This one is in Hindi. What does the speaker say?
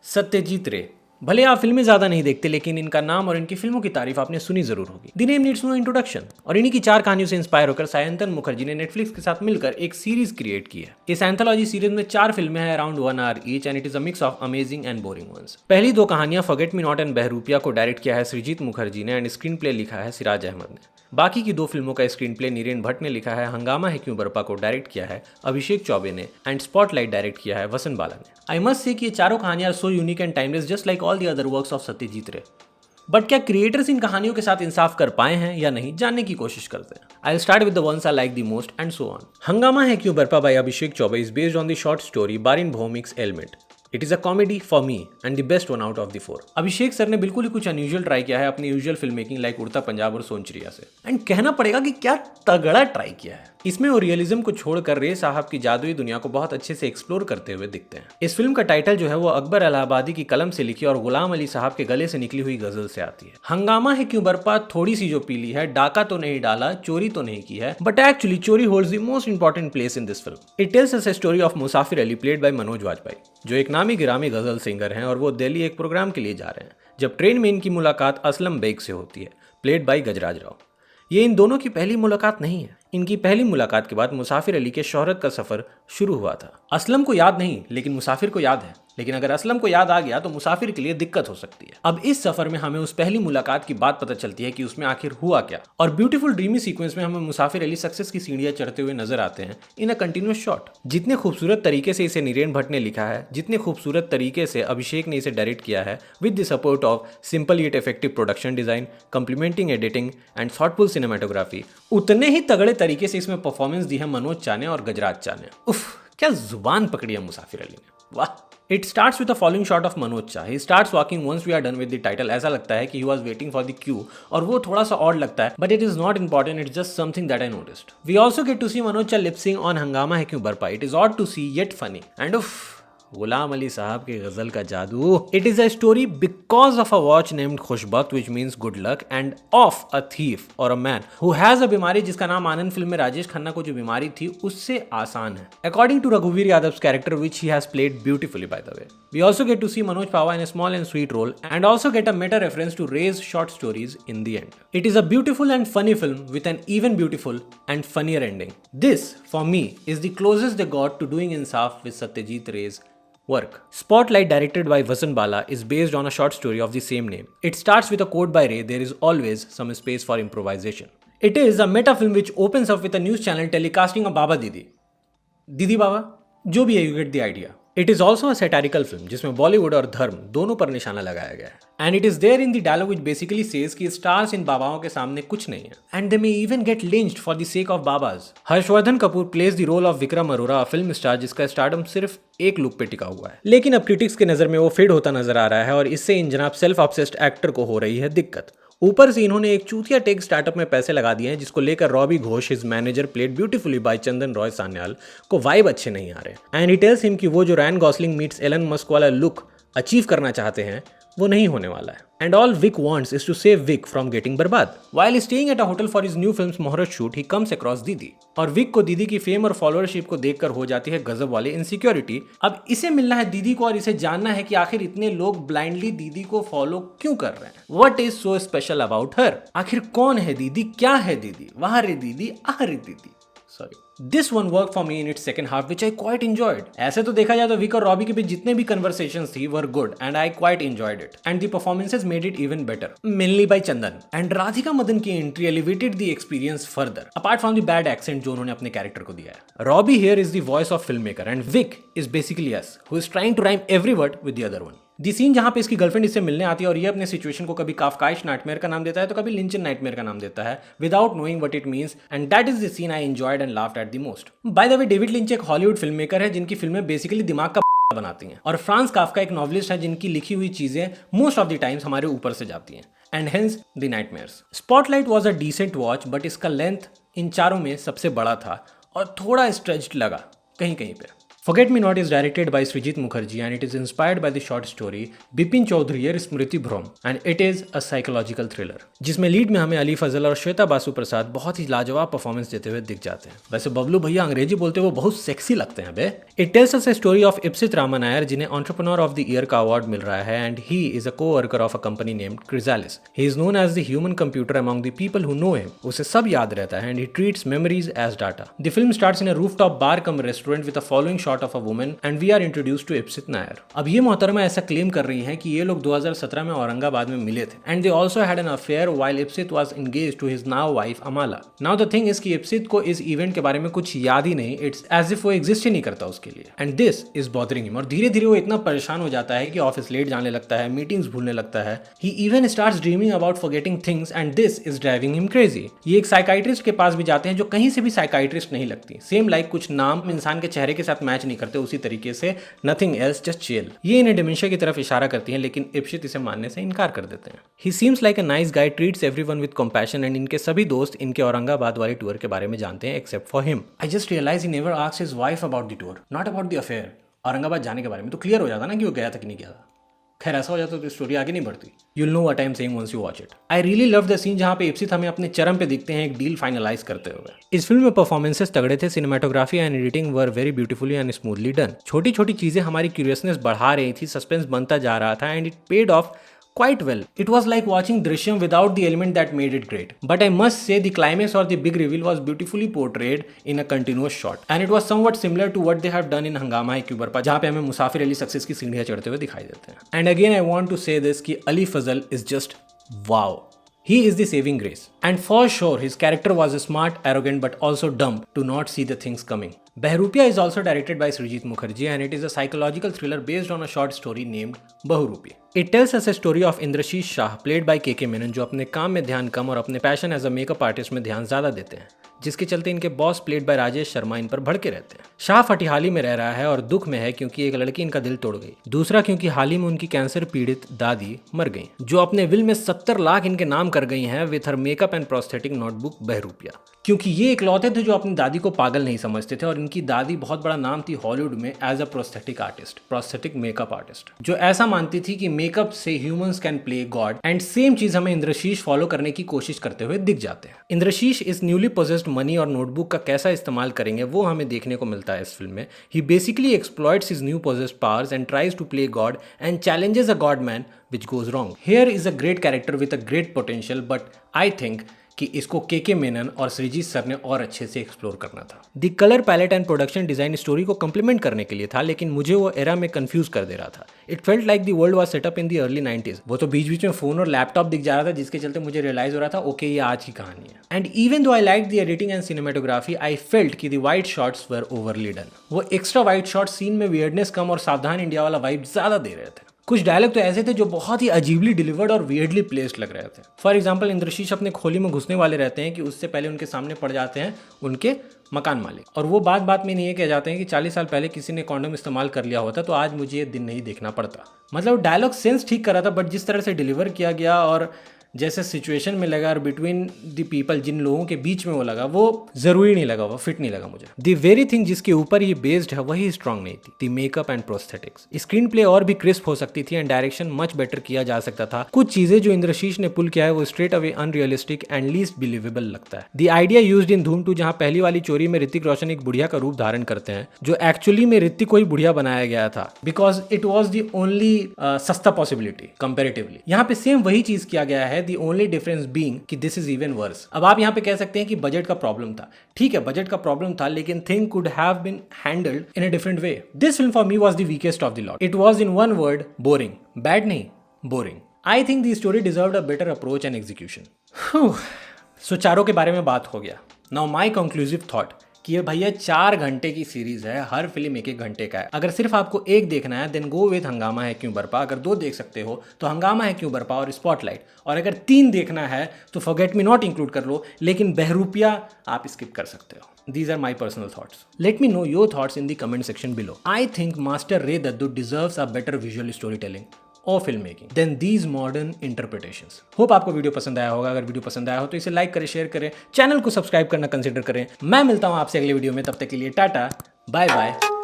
सत्यजीत रे। भले आप फिल्में ज्यादा नहीं देखते, लेकिन इनका नाम और इनकी फिल्मों की तारीफ आपने सुनी जरूर होगी। The name needs no introduction. और इन्हीं की 4 कहानियों से इंस्पायर होकर सायंतन मुखर्जी ने नेटफ्लिक्स के साथ मिलकर एक सीरीज क्रिएट की है। इस एंथोलॉजी सीरीज में 4 फिल्में हैं around 1 hour each, and it is a mix of amazing and boring ones. पहली 2 कहानियां forget me not and Bahrupiya को डायरेक्ट किया है सृजीत मुखर्जी ने, एंड स्क्रीन प्ले लिखा है सिराज अहमद ने। बाकी की 2 फिल्मों का स्क्रीन प्ले नीरेन भट्ट ने लिखा है, हंगामा है क्यों बरपा को डायरेक्ट किया है अभिषेक चौबे ने, एंड स्पॉटलाइट डायरेक्ट किया है वसंत बाला ने। आई मस्ट से कि ये चारों कहानियां so unique and timeless just like all the other works of Satyajit रे। बट क्या क्रिएटर्स इन कहानियों के साथ इंसाफ कर पाए हैं या नहीं, जानने की कोशिश करते हैं। I start with the ones I like the most and so on. Hungama Hai Kyon Barpa by Abhishek Chaubey is based on the short story Barin Bhaumik's element. It is a comedy for me and the best one out of the 4। Abhishek sir ने बिल्कुल ही कुछ अनयूजुअल ट्राई किया है अपनी यूजुअल फिल्म मेकिंग लाइक उड़ता पंजाब और सोनचरिया से, एंड कहना पड़ेगा कि क्या तगड़ा ट्राई किया है। इसमें वो रियलिज्म को छोड़कर रे साहब की जादुई दुनिया को बहुत अच्छे से एक्सप्लोर करते हुए दिखते हैं। इस फिल्म का टाइटल जो है वो अकबर इलाहाबादी की कलम से लिखी और गुलाम अली साहब के गले से निकली हुई गजल से आती है। हंगामा है क्यों बरपा थोड़ी सी जो पीली है, डाका तो नहीं डाला, चोरी तो नहीं की है, बट एक्चुअली चोरी holds the most important place in this film. It tells us a story of Musafir Ali played by Manoj Vajpayee, जो एक नामी गिरामी गजल सिंगर हैं और वो दिल्ली एक प्रोग्राम के लिए जा रहे हैं, जब ट्रेन में इनकी मुलाकात असलम बेग से होती है, प्लेड बाय गजराज राव। ये इन दोनों की पहली मुलाकात नहीं है। इनकी पहली मुलाकात के बाद मुसाफिर अली के शोहरत का सफर शुरू हुआ था। असलम को याद नहीं, लेकिन मुसाफिर को याद है। लेकिन अगर असलम को याद आ गया तो मुसाफिर के लिए दिक्कत हो सकती है। अब इस सफर में हमें उस पहली मुलाकात की बात पता चलती है कि उसमें आखिर हुआ क्या। और ब्यूटीफुल ड्रीमी सीक्वेंस में हमें मुसाफिर अली सक्सेस की सीढ़ियां चढ़ते हुए नजर आते हैं इन अ कंटिन्यूअस शॉट। जितने खूबसूरत तरीके से इसे नीरेन भट्ट ने लिखा है, जितने खूबसूरत तरीके से अभिषेक ने इसे डायरेक्ट किया है with the support of simple yet effective production design, complementing editing and thoughtful cinematography, उतने ही तगड़े तरीके से इसमें परफॉर्मेंस दी है मनोज चा ने और गजराज चा ने। उफ, क्या जुबान पकड़ी है मुसाफिर अली ने, वाह। It starts with a following shot of Manoj Cha. He starts walking once we are done with the title. ऐसा लगता है कि he was waiting for the cue, और वो थोड़ा सा odd लगता है, but it is not important. It's just something that I noticed. We also get to see Manoj Cha lip sync on हंगामा Hai Kyon बरपा. It is odd to see yet funny. And Ghulam Ali साहब के गजल का जादू। It is a story because of a watch named खुशबख्त which means good luck, and of a thief और a man who has a बीमारी जिसका नाम आनंद फिल्म में राजेश खन्ना को जो बीमारी थी उससे आसान है, according to Raghubir Yadav character which he has played beautifully by the way. We also get to see Manoj Pahwa in a small and sweet role, and also get a meta reference to Ray's short stories in the end. It is a beautiful and funny film with an even beautiful and funnier ending. This, for me, is the closest they got to doing insaf with Satyajit Ray's work. Spotlight, directed by Vasant Bala, is based on a short story of the same name. It starts with a quote by Ray, "There is always some space for improvisation." It is a meta film which opens up with a news channel telecasting a Baba Didi. दीदी बाबा, जो भी है, you get the idea. It is also a satirical film जिसमें बॉलीवुड और धर्म दोनों पर निशाना लगाया गया है। And it is there in the dialogue which basically says कि stars इन बाबाओं के सामने कुछ नहीं है, and they may even get lynched for the sake of babas. Harshvardhan Kapoor plays the role of Vikram Arora, a film star जिसका स्टारडम सिर्फ एक लुक पे टिका हुआ है, लेकिन अब क्रिटिक्स की नजर में वो फेड होता नजर आ रहा है, और इससे इन जनाब सेल्फ ऑब्सेस्ड एक्टर को हो रही है दिक्कत। ऊपर से इन्होंने एक चूतिया टेक स्टार्टअप में पैसे लगा दिए हैं जिसको लेकर Robi Ghosh, his manager played beautifully by Chandan Roy Sanyal, को वाइब अच्छे नहीं आ रहे। एंड ही टेल्स हिम कि वो जो Ryan Gosling meets Elon Musk वाला लुक अचीव करना चाहते हैं वो नहीं होने वाला है। And all Vik wants is to save Vik from getting बर्बाद। While staying at a hotel for his new film's मुहूर्त शूट, he comes across दीदी, और विक को दीदी की फेम और फॉलोअरशिप को देखकर हो जाती है गजब वाली इनसिक्योरिटी। अब इसे मिलना है दीदी को और इसे जानना है कि आखिर इतने लोग ब्लाइंडली दीदी को फॉलो क्यों कर रहे हैं। What is so special about her? आखिर कौन है दीदी, क्या है दीदी, वहां रे दीदी, आह रे दीदी। Sorry. This one worked for me in its second half, which I quite enjoyed. ऐसे तो देखा जाए तो विक और रॉबी के बीच जितने भी conversations थी were good, and I quite enjoyed it. And the performances made it even better, mainly by Chandan. And Radhika Madan की entry elevated the experience further, apart from the bad accent जो उन्होंने अपने character को दिया है। Robbie here is the voice of filmmaker, and Vic is basically us, who is trying to rhyme every word with the other one. The scene जहां पे इसकी गर्लफ्रेंड इससे मिलने आती है और ये अपने सिचुएशन को कभी काफकाइश नाइटमेयर का नाम देता है तो कभी लिंचन नाइटमेयर का नाम देता है without knowing what it means, and that is the scene I enjoyed and laughed at the most. By the way, David Lynch एक हॉलीवुड फिल्म मेकर है जिनकी फिल्में बेसिकली दिमाग का बनाती हैं, और फ्रांस काफ्का एक नॉवलिस्ट है जिनकी लिखी हुई चीजें मोस्ट ऑफ द टाइम्स हमारे ऊपर से जाती हैं, and hence the nightmares. Spotlight was a decent watch, but इसका लेंथ इन चारों में सबसे बड़ा था और थोड़ा स्ट्रेच्ड लगा कहीं कहीं पे। Forget Me Not is directed by Srijit Mukherjee and it is inspired by the short story Bipin Chaudhary और स्मृति भ्रम and it is a psychological thriller, जिसमें लीड में हमें अली फजल और श्वेता बासु प्रसाद बहुत ही लाजवाब परफॉर्मेंस देते हुए दिख जाते हैं। वैसे बबलू भैया अंग्रेजी बोलते हुए बहुत सेक्सी लगते हैं बे। It tells us a story of Ipsit Raman Nair जिन्हें एंटरप्रेन्योर ऑफ द ईयर का अवार्ड मिल रहा है and he is a co-worker of a company named Chrysalis. He is known as the human computer among the people who know him. उसे सब याद रहता है and he treats memories as data. The film starts in a rooftop bar cum restaurant with a following shot of a woman and we are introduced to Ipsit Nair. अब ये मोहतरमा ऐसा क्लेम कर रही हैं कि ये लोग 2017 में औरंगाबाद में मिले थे and they also had an affair while Ipsit was engaged to his now wife Amala. Now the thing is कि इप्सित को इस इवेंट के बारे में कुछ याद ही नहीं, इट्स एज इफ वो एग्जिस्ट ही नहीं करता उसके लिए and this is bothering him. और धीरे धीरे वो इतना परेशान हो जाता है कि ऑफिस लेट जाने लगता है, मीटिंग्स भूलने लगता है। He even starts dreaming about forgetting things and this is driving him crazy. ये एक साइकाइट्रिस्ट के पास भी जाते हैं जो कहीं से भी साइकाइट्रिस्ट नहीं लगती। सेम लाइक कुछ नाम इंसान के चेहरे के साथ मैच नहीं करते, उसी तरीके से नथिंग एल्स जस्ट चिल। ये इन्हें डिमेंशिया की तरफ इशारा करती हैं लेकिन इप्सित इसे मानने से इनकार कर देते हैं। ही seems like a nice guy, treats everyone with compassion and इनके सभी दोस्त इनके औरंगाबाद वाले टूर के बारे में जानते हैं except for him. I just realise he never asked his wife about the tour, not about the affair. Aurangabad जाने के बारे में तो क्लियर हो जाता ना कि वो गया था कि नहीं गया था। खैर ऐसा हो जाता तो स्टोरी आगे नहीं बढ़ती। You'll know what I'm saying once you watch it. I really love the scene जहाँ पे इप्सित हमें अपने चरम पे दिखते हैं एक डील फाइनलाइज करते हुए। इस फिल्म में परफॉर्मेंसेस तगड़े थे, cinematography and editing were very beautifully and smoothly done. छोटी छोटी चीजें हमारी क्यूरियसनेस बढ़ा रही थी, सस्पेंस बनता जा रहा था and it paid of quite well. It was like watching Drishyam without the element that made it great. But I must say the climax or the big reveal was beautifully portrayed in a continuous shot. And it was somewhat similar to what they have done in Hangama Hai Kyun Barpa, जहाँ पे हमें मुसाफिर अली सक्सेस की सीढ़ियाँ चढ़ते हुए दिखाई देते हैं। And again I want to say this कि Ali Fazal is just wow. He is the saving grace. And for sure his character was smart, arrogant but also dumb to not see the things coming. Behrupia is also directed by Srijit Mukherjee and it is a psychological thriller based on a short story named Bahurupi. It tells us a story of Indrashish Shah played by KK Menon जो अपने काम में ध्यान कम और अपने passion as a makeup artist में ध्यान ज्यादा देते हैं, जिसके चलते इनके boss played by Rajesh Sharma इन पर भड़के रहते हैं। शाह फटिहाली में रह रहा है और दुख में है क्योंकि एक लड़की इनका दिल तोड़ गई, दूसरा क्योंकि हाल ही में उनकी कैंसर पीड़ित दादी मर गई जो अपने विल में 70 लाख इनके नाम कर गई हैं with her makeup and prosthetic notebook Bahrupiya. क्योंकि ये इकलौते थे जो अपनी दादी को पागल नहीं समझते थे और इनकी दादी बहुत बड़ा नाम थी हॉलीवुड में as a prosthetic artist, prosthetic makeup artist, जो ऐसा मानती थी कि मेकअप से humans can play God. And same चीज हमें इंद्रशीष फॉलो करने की कोशिश करते हुए दिख जाते हैं। इंद्रशीष इस न्यूली पोजेस्ड मनी और नोटबुक का कैसा इस्तेमाल करेंगे वो हमें देखने को मिलता है इस फिल्म में। He basically exploits his new possessed powers and tries to play God and challenges a god man which goes wrong. Here is a great character with a great potential, but I think कि इसको केके मेनन और सृजित सर ने और अच्छे से एक्सप्लोर करना था। The colour palette and production design story को कंप्लीमेंट करने के लिए था, लेकिन मुझे वो एरा में कंफ्यूज कर दे रहा था। It felt like the world was setup in the early 90s। वो तो बीच बीच में फोन और लैपटॉप दिख जा रहा था जिसके चलते मुझे रियलाइज हो रहा था ओके ये आज की कहानी है। And even though I like the editing and cinematography, I felt कि the white shots were overly done. वो एक्स्ट्रा वाइट शॉट सीन में वियर्डनेस कम और सावधान इंडिया वाला वाइब ज्यादा दे रहे थे। कुछ डायलॉग तो ऐसे थे जो बहुत ही अजीबली डिलीवर्ड और वियर्डली प्लेस्ड लग रहे थे। फॉर एग्जाम्पल इंद्रशीष अपने खोली में घुसने वाले रहते हैं कि उससे पहले उनके सामने पड़ जाते हैं उनके मकान मालिक, और वो बात बात में नहीं ये कह जाते हैं कि 40 साल पहले किसी ने कॉन्डोम इस्तेमाल कर लिया होता तो आज मुझे ये दिन नहीं देखना पड़ता। मतलब डायलॉग सेंस ठीक कर रहा था, बट जिस तरह से डिलीवर किया गया और जैसे सिचुएशन में लगा और बिटवीन द पीपल जिन लोगों के बीच में वो लगा, वो जरूरी नहीं लगा, वो फिट नहीं लगा मुझे। द वेरी थिंग जिसके ऊपर ये बेस्ड है वही स्ट्रांग नहीं थी, the makeup and prosthetics. Screen play और भी क्रिस्प हो सकती थी एंड डायरेक्शन मच बेटर किया जा सकता था। कुछ चीजें जो इंद्रशीष ने पुल किया है वो straight away unrealistic and least believable लगता है। द आइडिया यूज्ड इन धूम 2 जहां पहली वाली चोरी में ऋतिक रोशन एक बुढ़िया का रूप धारण करते हैं, जो एक्चुअली में ऋतिक को ही बुढ़िया बनाया गया था because it was the only सस्ता पॉसिबिलिटी कंपेरेटिवली। यहाँ पे सेम वही चीज किया गया है, द ओनली डिफरेंस बीइंग कि दिस इज इवन वर्स। अब आप यहाँ पे कह सकते हैं कि बजट का प्रॉब्लम था, ठीक है बजट का प्रॉब्लम था, लेकिन thing could have been handled in a different way. This film for me was the weakest of the lot. It was in one word boring, bad नहीं boring. I think the story deserved a better approach and execution. So चारों के बारे में बात हो गया। नाउ माय कंक्लूसिव थॉट कि ये भैया 4 घंटे की सीरीज है, हर फिल्म 1-1 घंटे का है। अगर सिर्फ आपको एक देखना है देन गो विथ हंगामा है क्यों बरपा। अगर 2 देख सकते हो तो हंगामा है क्यों बरपा और स्पॉटलाइट। और अगर 3 देखना है तो फॉरगेट मी नॉट इंक्लूड कर लो, लेकिन बहरूपिया आप स्किप कर सकते हो। These are my personal thoughts. Let me know your thoughts in the comment section below. I think Master Ray Daddu deserves a better visual storytelling और film making then these modern interpretations. Hope आपको वीडियो पसंद आया होगा। अगर वीडियो पसंद आया हो तो इसे लाइक करें, शेयर करें, चैनल को सब्सक्राइब करना कंसिडर करें। मैं मिलता हूं आपसे अगले वीडियो में, तब तक के लिए टाटा बाय बाय।